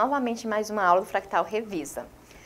novamente mais uma aula do Fractal Revisa.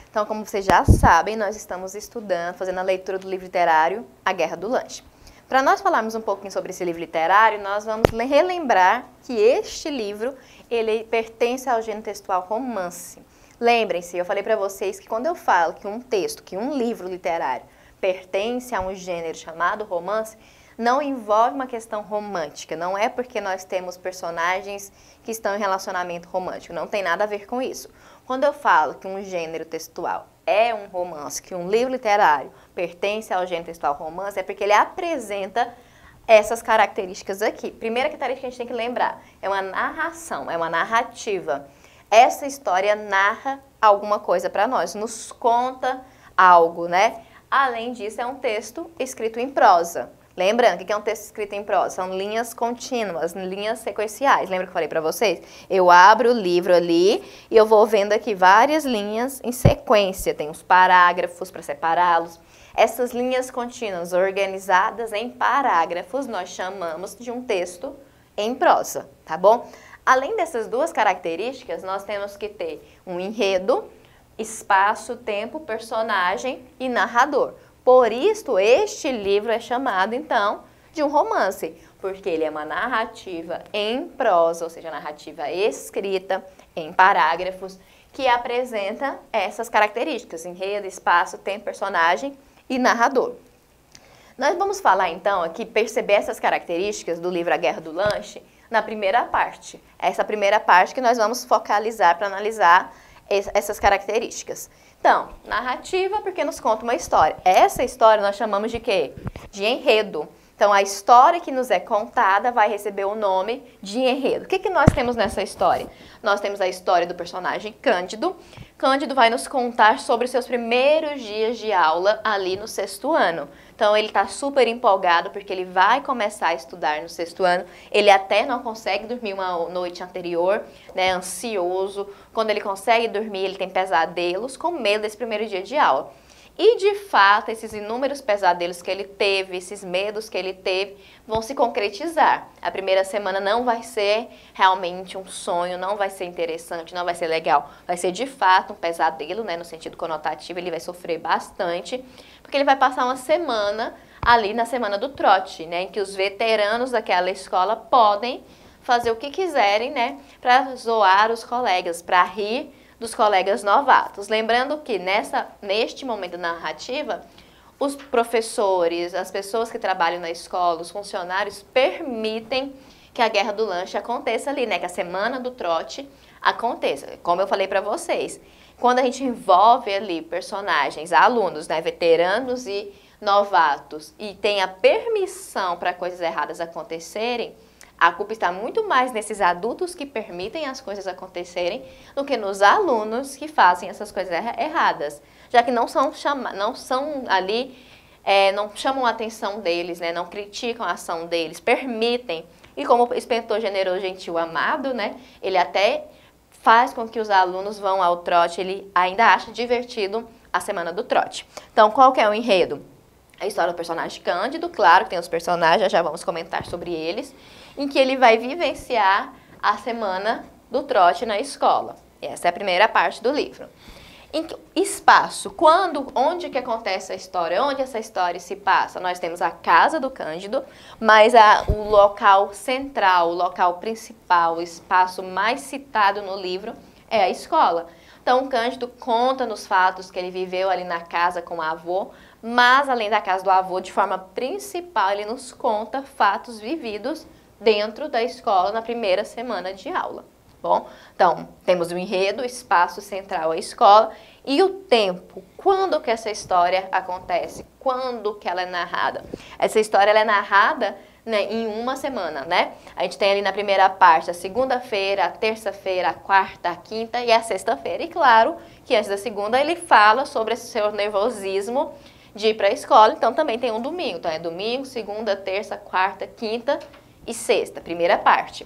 Então, como vocês já sabem, nós estamos estudando, fazendo a leitura do livro literário A Guerra do Lanche. Para nós falarmos um pouquinho sobre esse livro literário, nós vamos relembrar que este livro, ele pertence ao gênero textual romance. Lembrem-se, eu falei para vocês que quando eu falo que um texto, que um livro literário pertence a um gênero chamado romance, não envolve uma questão romântica, não é porque nós temos personagens que estão em relacionamento romântico, não tem nada a ver com isso. Quando eu falo que um gênero textual é um romance, que um livro literário pertence ao gênero textual romance, é porque ele apresenta essas características aqui. Primeira característica que a gente tem que lembrar, é uma narração, é uma narrativa. Essa história narra alguma coisa para nós, nos conta algo, né? Além disso, é um texto escrito em prosa. Lembrando, o que é um texto escrito em prosa? São linhas contínuas, linhas sequenciais. Lembra que eu falei para vocês? Eu abro o livro ali e eu vou vendo aqui várias linhas em sequência. Tem os parágrafos para separá-los. Essas linhas contínuas organizadas em parágrafos nós chamamos de um texto em prosa, tá bom? Além dessas duas características, nós temos que ter um enredo, espaço, tempo, personagem e narrador. Por isso, este livro é chamado, então, de um romance, porque ele é uma narrativa em prosa, ou seja, narrativa escrita em parágrafos, que apresenta essas características, enredo, espaço, tempo, personagem e narrador. Nós vamos falar, então, aqui, perceber essas características do livro A Guerra do Lanche na primeira parte. Essa primeira parte que nós vamos focalizar para analisar essas características. Então, narrativa porque nos conta uma história. Essa história nós chamamos de quê? De enredo. Então, a história que nos é contada vai receber o nome de enredo. O que que nós temos nessa história? Nós temos a história do personagem Cândido. Cândido vai nos contar sobre seus primeiros dias de aula ali no 6º ano. Então, ele está super empolgado porque ele vai começar a estudar no 6º ano. Ele até não consegue dormir uma noite anterior, né, ansioso. Quando ele consegue dormir, ele tem pesadelos com medo desse primeiro dia de aula. E, de fato, esses inúmeros pesadelos que ele teve, esses medos que ele teve, vão se concretizar. A primeira semana não vai ser realmente um sonho, não vai ser interessante, não vai ser legal. Vai ser, de fato, um pesadelo, né, no sentido conotativo, ele vai sofrer bastante, porque ele vai passar uma semana ali na semana do trote, né, em que os veteranos daquela escola podem fazer o que quiserem, né, para zoar os colegas, para rir dos colegas novatos. Lembrando que neste momento da narrativa, os professores, as pessoas que trabalham na escola, os funcionários permitem que a Guerra do Lanche aconteça ali, né? Que a semana do trote aconteça. Como eu falei para vocês, quando a gente envolve ali personagens, alunos, né? Veteranos e novatos, e tem a permissão para coisas erradas acontecerem, a culpa está muito mais nesses adultos que permitem as coisas acontecerem do que nos alunos que fazem essas coisas erradas, já que não chamam a atenção deles, né, não criticam a ação deles, permitem. E como o inspetor generoso, gentil, amado, né, ele até faz com que os alunos vão ao trote, ele ainda acha divertido a semana do trote. Então, qual que é o enredo? A história do personagem Cândido, claro que tem os personagens, já vamos comentar sobre eles, em que ele vai vivenciar a semana do trote na escola. Essa é a primeira parte do livro. Espaço, onde que acontece a história? Onde essa história se passa? Nós temos a casa do Cândido, mas o local central, o local principal, o espaço mais citado no livro é a escola. Então, o Cândido conta nos fatos que ele viveu ali na casa com o avô, mas além da casa do avô, de forma principal, ele nos conta fatos vividos dentro da escola na primeira semana de aula. Bom, então, temos o enredo, o espaço central, a escola, e o tempo. Quando que essa história acontece? Quando que ela é narrada? Essa história ela é narrada, né, em uma semana, né? A gente tem ali na primeira parte a segunda-feira, a terça-feira, a quarta, a quinta e a sexta-feira. E claro que antes da segunda ele fala sobre esse seu nervosismo de ir para a escola, então também tem um domingo. Então é domingo, segunda, terça, quarta, quinta e sexta, primeira parte.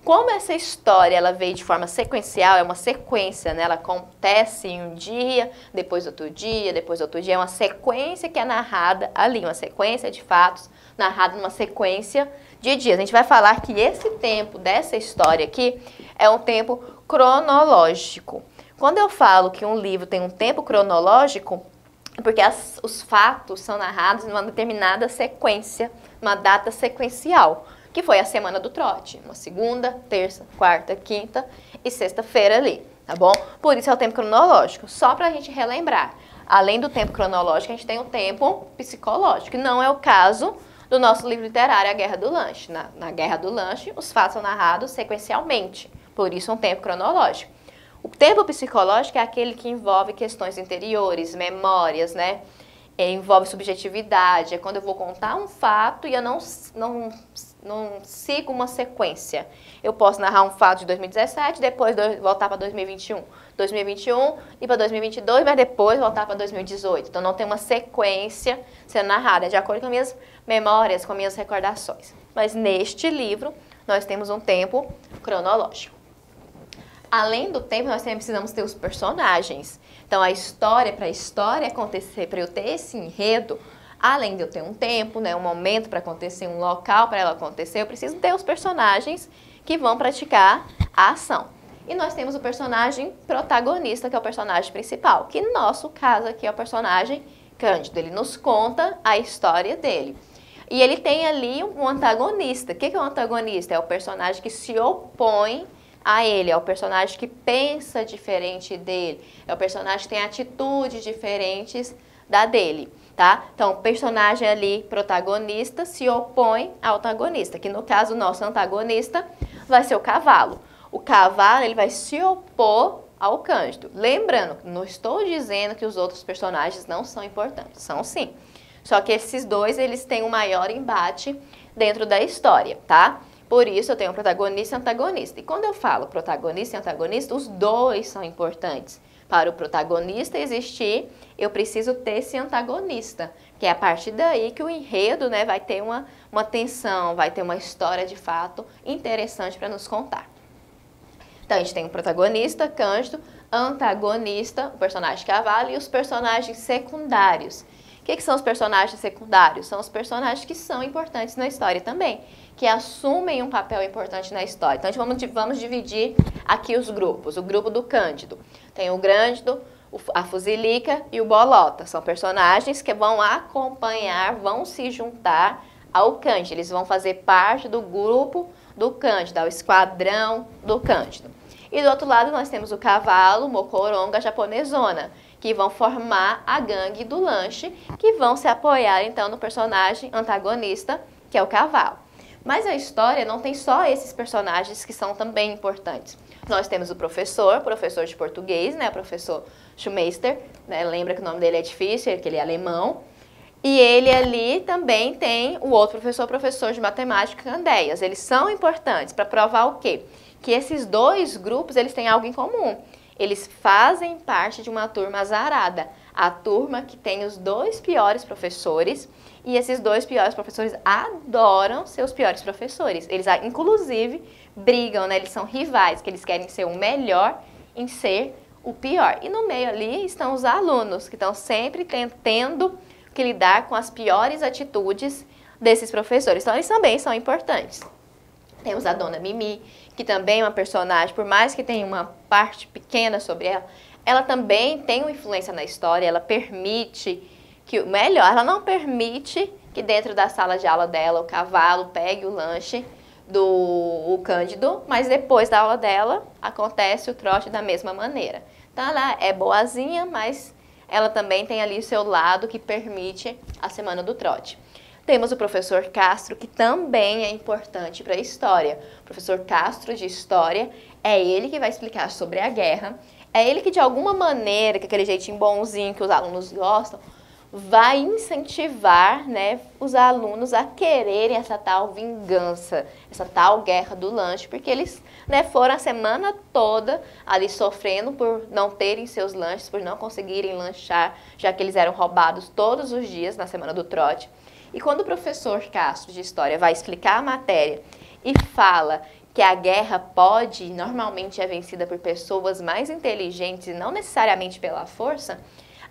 Como essa história ela veio de forma sequencial, é uma sequência, né? Ela acontece em um dia, depois outro dia, depois outro dia, é uma sequência que é narrada ali, uma sequência de fatos narrada numa sequência de dias. A gente vai falar que esse tempo dessa história aqui é um tempo cronológico. Quando eu falo que um livro tem um tempo cronológico, é porque os fatos são narrados numa determinada sequência, uma data sequencial, que foi a semana do trote, uma segunda, terça, quarta, quinta e sexta-feira ali, tá bom? Por isso é o tempo cronológico, só para a gente relembrar. Além do tempo cronológico, a gente tem o tempo psicológico, que não é o caso do nosso livro literário, A Guerra do Lanche. Na Guerra do Lanche, os fatos são narrados sequencialmente, por isso um tempo cronológico. O tempo psicológico é aquele que envolve questões interiores, memórias, né? Envolve subjetividade, é quando eu vou contar um fato e eu não sigo uma sequência. Eu posso narrar um fato de 2017, depois voltar para 2021. 2021 e para 2022, mas depois voltar para 2018. Então não tem uma sequência sendo narrada, é de acordo com as minhas memórias, com as minhas recordações. Mas neste livro, nós temos um tempo cronológico. Além do tempo, nós também precisamos ter os personagens. Então, para a história acontecer, para eu ter esse enredo, além de eu ter um tempo, né, um momento para acontecer, um local para ela acontecer, eu preciso ter os personagens que vão praticar a ação. E nós temos o personagem protagonista, que é o personagem principal, que no nosso caso aqui é o personagem Cândido. Ele nos conta a história dele. E ele tem ali um antagonista. O que é o antagonista? É o personagem que se opõe a ele, é o personagem que pensa diferente dele, é o personagem que tem atitudes diferentes da dele, tá? Então, o personagem ali, protagonista, se opõe ao antagonista, que no caso, o nosso antagonista vai ser o cavalo. O cavalo, ele vai se opor ao Cândido. Lembrando, não estou dizendo que os outros personagens não são importantes, são sim. Só que esses dois, eles têm um maior embate dentro da história, tá? Por isso, eu tenho um protagonista e antagonista. E quando eu falo protagonista e antagonista, os dois são importantes. Para o protagonista existir, eu preciso ter esse antagonista, que é a partir daí que o enredo, né, vai ter uma tensão, vai ter uma história de fato interessante para nos contar. Então, a gente tem um protagonista, Cândido, antagonista, o personagem cavalo, e os personagens secundários. O que são os personagens secundários? São os personagens que são importantes na história também, que assumem um papel importante na história. Então, vamos dividir aqui os grupos. O grupo do Cândido. Tem o Grândido, a Fuzilica e o Bolota. São personagens que vão acompanhar, vão se juntar ao Cândido. Eles vão fazer parte do grupo do Cândido, ao esquadrão do Cândido. E do outro lado nós temos o cavalo, Mocoronga, Japonesona, que vão formar a gangue do lanche, que vão se apoiar então no personagem antagonista, que é o cavalo. Mas a história não tem só esses personagens que são também importantes. Nós temos o professor de português, né, o professor Schumeister, né, lembra que o nome dele é difícil, que ele é alemão. E ele ali também tem o outro professor de matemática, Candeias. Eles são importantes para provar o quê? Que esses dois grupos, eles têm algo em comum. Eles fazem parte de uma turma azarada. A turma que tem os dois piores professores, e esses dois piores professores adoram seus piores professores. Eles, inclusive, brigam, né? Eles são rivais, que eles querem ser o melhor em ser o pior. E no meio ali estão os alunos, que estão sempre tendo que lidar com as piores atitudes desses professores. Então, eles também são importantes. Temos a Dona Mimi, que também é uma personagem, por mais que tenha uma parte pequena sobre ela, ela também tem uma influência na história, ela permite que, melhor, ela não permite que dentro da sala de aula dela o cavalo pegue o lanche do Cândido, mas depois da aula dela acontece o trote da mesma maneira. Então ela é boazinha, mas ela também tem ali o seu lado que permite a semana do trote. Temos o professor Castro, que também é importante para a história. O professor Castro de História é ele que vai explicar sobre a guerra. É ele que, de alguma maneira, com aquele jeitinho bonzinho que os alunos gostam, vai incentivar, né, os alunos a quererem essa tal vingança, essa tal guerra do lanche, porque eles, né, foram a semana toda ali sofrendo por não terem seus lanches, por não conseguirem lanchar, já que eles eram roubados todos os dias na semana do trote. E quando o professor Castro de História vai explicar a matéria e fala que a guerra pode, normalmente é vencida por pessoas mais inteligentes e não necessariamente pela força,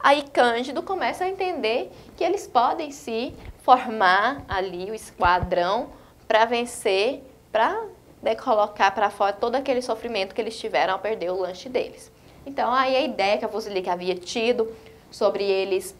aí Cândido começa a entender que eles podem se formar ali o esquadrão para vencer, para de colocar para fora todo aquele sofrimento que eles tiveram ao perder o lanche deles. Então, aí a ideia que a Fusilica havia tido sobre eles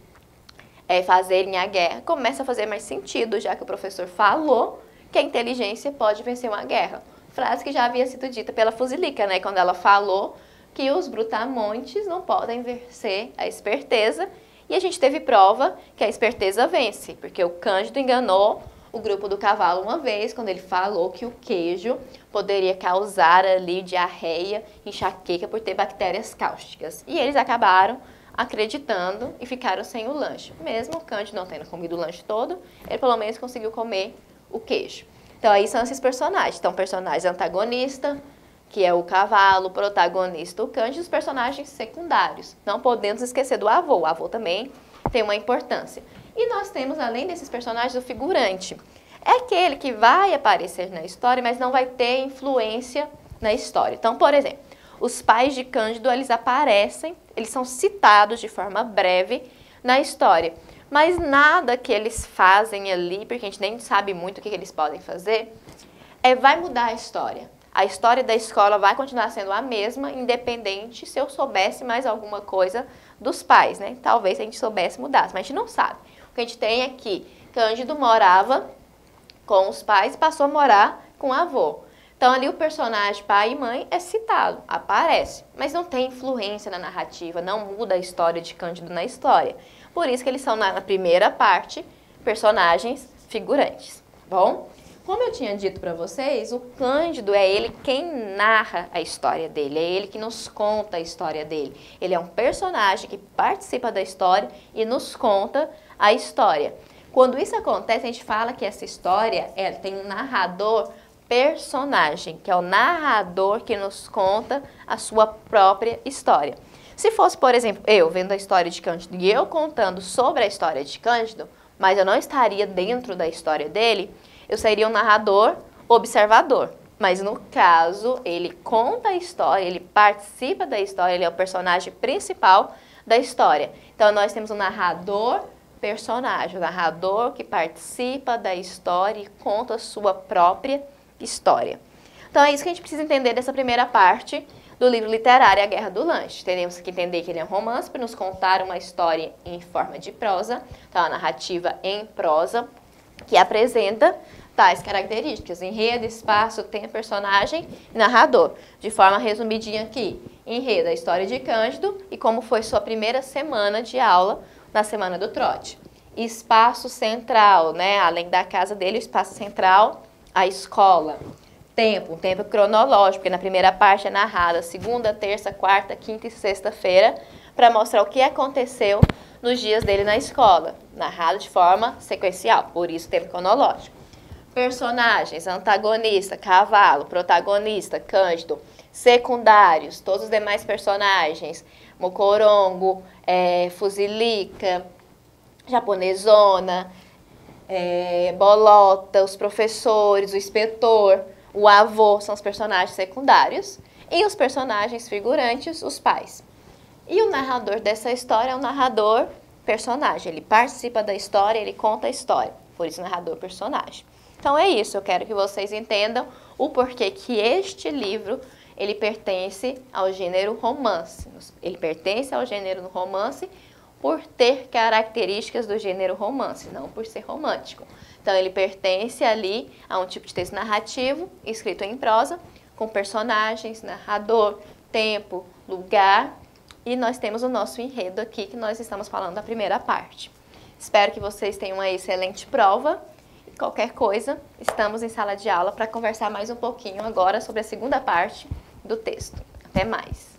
fazerem a guerra começa a fazer mais sentido, já que o professor falou que a inteligência pode vencer uma guerra. Frase que já havia sido dita pela Fusilica, né? Quando ela falou que os brutamontes não podem vencer a esperteza. E a gente teve prova que a esperteza vence, porque o Cândido enganou o grupo do cavalo uma vez, quando ele falou que o queijo poderia causar ali diarreia, enxaqueca por ter bactérias cáusticas. E eles acabaram acreditando e ficaram sem o lanche. Mesmo o Cândido não tendo comido o lanche todo, ele pelo menos conseguiu comer o queijo. Então aí são esses personagens. Então, personagem antagonista, que é o cavalo, protagonista, o Cândido, e os personagens secundários. Não podemos esquecer do avô. O avô também tem uma importância. E nós temos, além desses personagens, o figurante. É aquele que vai aparecer na história, mas não vai ter influência na história. Então, por exemplo, os pais de Cândido, eles aparecem, eles são citados de forma breve na história. Mas nada que eles fazem ali, porque a gente nem sabe muito o que eles podem fazer, vai mudar a história. A história da escola vai continuar sendo a mesma, independente se eu soubesse mais alguma coisa dos pais, né? Talvez a gente soubesse mudar, mas a gente não sabe. O que a gente tem é que Cândido morava com os pais e passou a morar com o avô. Então ali o personagem pai e mãe é citado, aparece, mas não tem influência na narrativa, não muda a história de Cândido na história. Por isso que eles são, na primeira parte, personagens figurantes, bom? Como eu tinha dito para vocês, o Cândido é ele quem narra a história dele, é ele que nos conta a história dele. Ele é um personagem que participa da história e nos conta a história. Quando isso acontece, a gente fala que essa história tem um narrador personagem, que é o narrador que nos conta a sua própria história. Se fosse, por exemplo, eu vendo a história de Cândido e eu contando sobre a história de Cândido, mas eu não estaria dentro da história dele, eu seria um narrador observador. Mas no caso, ele conta a história, ele participa da história, ele é o personagem principal da história. Então nós temos um narrador personagem, um narrador que participa da história e conta a sua própria história. Então é isso que a gente precisa entender dessa primeira parte do livro literário A Guerra do Lanche. Temos que entender que ele é um romance para nos contar uma história em forma de prosa, então a narrativa em prosa, que apresenta tais características: enredo, espaço, tempo, personagem e narrador. De forma resumidinha aqui, enredo, a história de Cândido e como foi sua primeira semana de aula na Semana do Trote. Espaço central, né? Além da casa dele, o espaço central, a escola. Tempo, um tempo cronológico, porque na primeira parte é narrada segunda, terça, quarta, quinta e sexta-feira, para mostrar o que aconteceu nos dias dele na escola, narrado de forma sequencial, por isso tempo cronológico. Personagens, antagonista, cavalo, protagonista, Cândido, secundários, todos os demais personagens, Mocorongo, Fusilica, Japonesona, Bolota, os professores, o inspetor, o avô, são os personagens secundários, e os personagens figurantes, os pais. E o narrador dessa história é um narrador personagem, ele participa da história, ele conta a história, por isso narrador personagem. Então é isso, eu quero que vocês entendam o porquê que este livro, ele pertence ao gênero romance. Ele pertence ao gênero romance por ter características do gênero romance, não por ser romântico. Então ele pertence ali a um tipo de texto narrativo, escrito em prosa, com personagens, narrador, tempo, lugar, e nós temos o nosso enredo aqui, que nós estamos falando da primeira parte. Espero que vocês tenham uma excelente prova. Qualquer coisa, estamos em sala de aula para conversar mais um pouquinho agora sobre a segunda parte do texto. Até mais!